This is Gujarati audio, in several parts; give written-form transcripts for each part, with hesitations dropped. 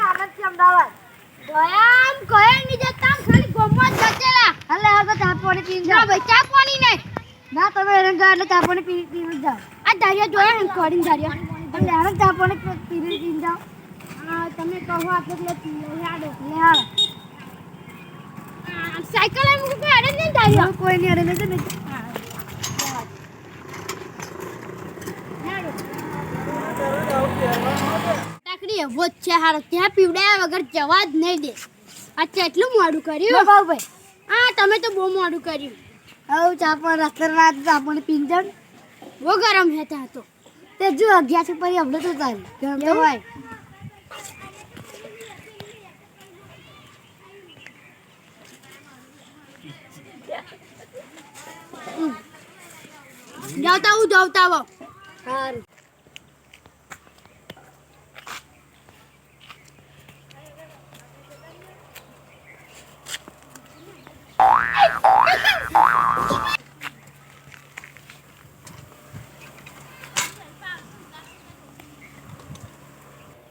આનંદ થી અમદાવાદ આમ કહે ની જતા ખાલી ગોમમાં જતેલા હાલે હવે ચા પાણી પીને ના જાઓ ભાઈ ચા પાણી નહીં ના તમે એરંગા એટલે ચા પાણી પીને જાઓ આ દારિયા જોયા ને કોડિંગ દારિયા એટલે આનંદ ચા પાણી પીને જાઓ તમે કહો આપણે લઈ આડો લે હાલ સાયકલ એમ કોઈ અડે નહીં દારિયા કોઈ નહીં અરે નહીં ટાકડી એવો જ છે હારો ત્યાં પીવડાયા વગર જવા જ નહીં દે અચ્છા એટલું મોડું કર્યું ભાઈ હા તમે તો બહુ મોડું કર્યું હવે ચા પાણી રસ્તા ચા પાણી પીને જાઓ બહુ ગરમ છે ત્યાં તો તે જો 11 પછી આપણે તો ચાલે ગરમ તો હોય જાવતા આવો સારું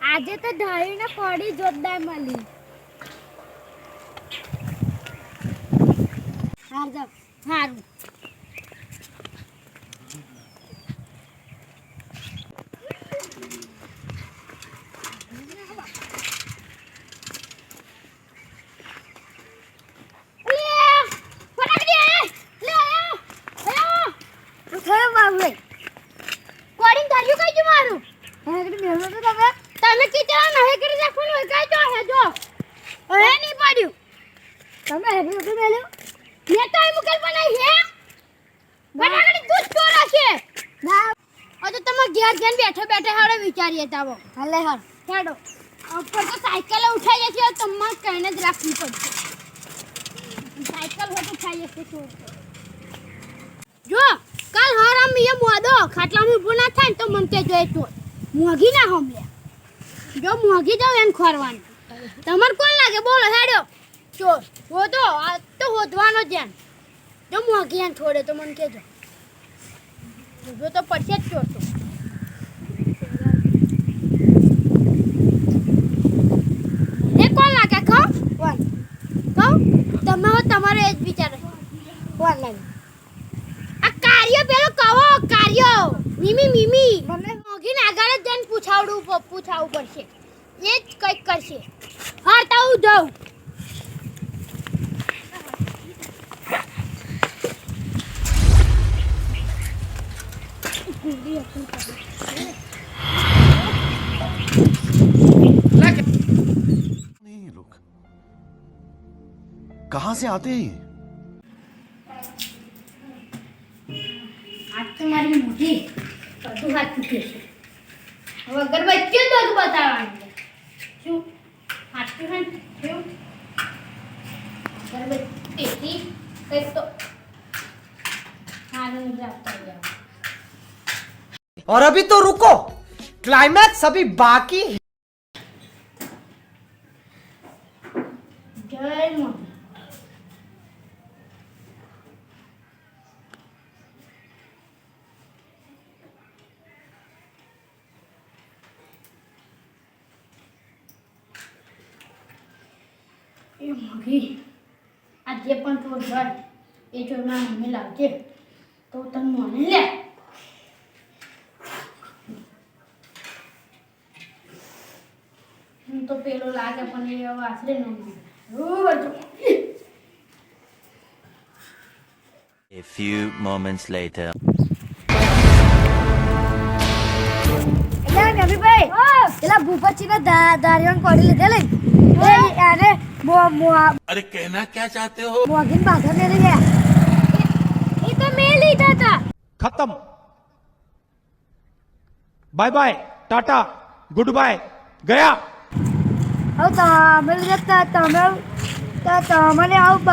આજે તો ધારીને પડી જોરદાર મળી સારું કોડિંગ ધાર્યું કઈ જો મારું તમે કીધા નહીં કરી રાખવાનું હોય કઈ તો હે જો હવે નહીં પડ્યું તમે હેવી ઉઠી મેલ્યો મેં તો મુકલ બનાવી હે બટાકડી દૂધ ચોરા છે ના આ તો તમે ઘેર જઈને બેઠા હાડે વિચારીએ તાવો હાલે હાલ હેડો ઉપર તો સાયકલે ઉઠાઈ જશે તમારે કઈને જ રાખવી પડશે સાયકલ હોત ઉઠાઈ જશે તો જો કાલ હરામ એ મોદો ખાટલામાં ઊભો ના થાય ને તો મન કે જોઈ તો મોગી ના હમલે જો મોગી જાવ એમ ખોરવાનું તમાર કોણ લાગે બોલો હેડો જો હોતો આ તો હોદવાનો જ જો મોગી એમ છોડે તો મન કેજો જો તો પડશે જ ચોરતો એ કોણ લાગે કહો તમે હો તમારો એ જ વિચાર કોણ લાગે આ કાર્ય પેલો કહો કાર્ય મીમી મને મોગીને આગળ જ જઈને પૂછાવવું પડશે એ જ કંઈક કરશે હા તો હું જાઉં नहीं ये लोग कहां से आते हैं ये? આજ તો મારી મોટી બધું હાથ ચૂકે છે હવે અગરબત્તીઓ જ બધું બતાવવાનું છે શું હાથું છે શું અગરબત્તી કંઈક તો સારું જ આપતા જાઓ और अभी तो रुको, क्लाइमैक्स अभी बाकी है। जय मां એ મગી આજે પણ થોડ ઘર એ જો ના મને લાવજે તો તને મને લે તો પેલો લાગે પણ એ આશરે ન રોજ A few moments later. એટલે નવીભાઈ પેલા ભૂપતજીને દારિયાન કોડી લીધેલી એ આને अरे कहना क्या चाहते हो? મોગીન બાધા મેલી ગયા એ તો મેં લીધા હતા खत्म bye bye tata good bye गया હવે તમે લીધા તમે તમને આવું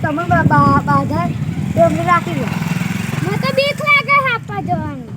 તમે બાધા એમને રાખી દો મને તો બીક લાગે છે આપવા જવાનું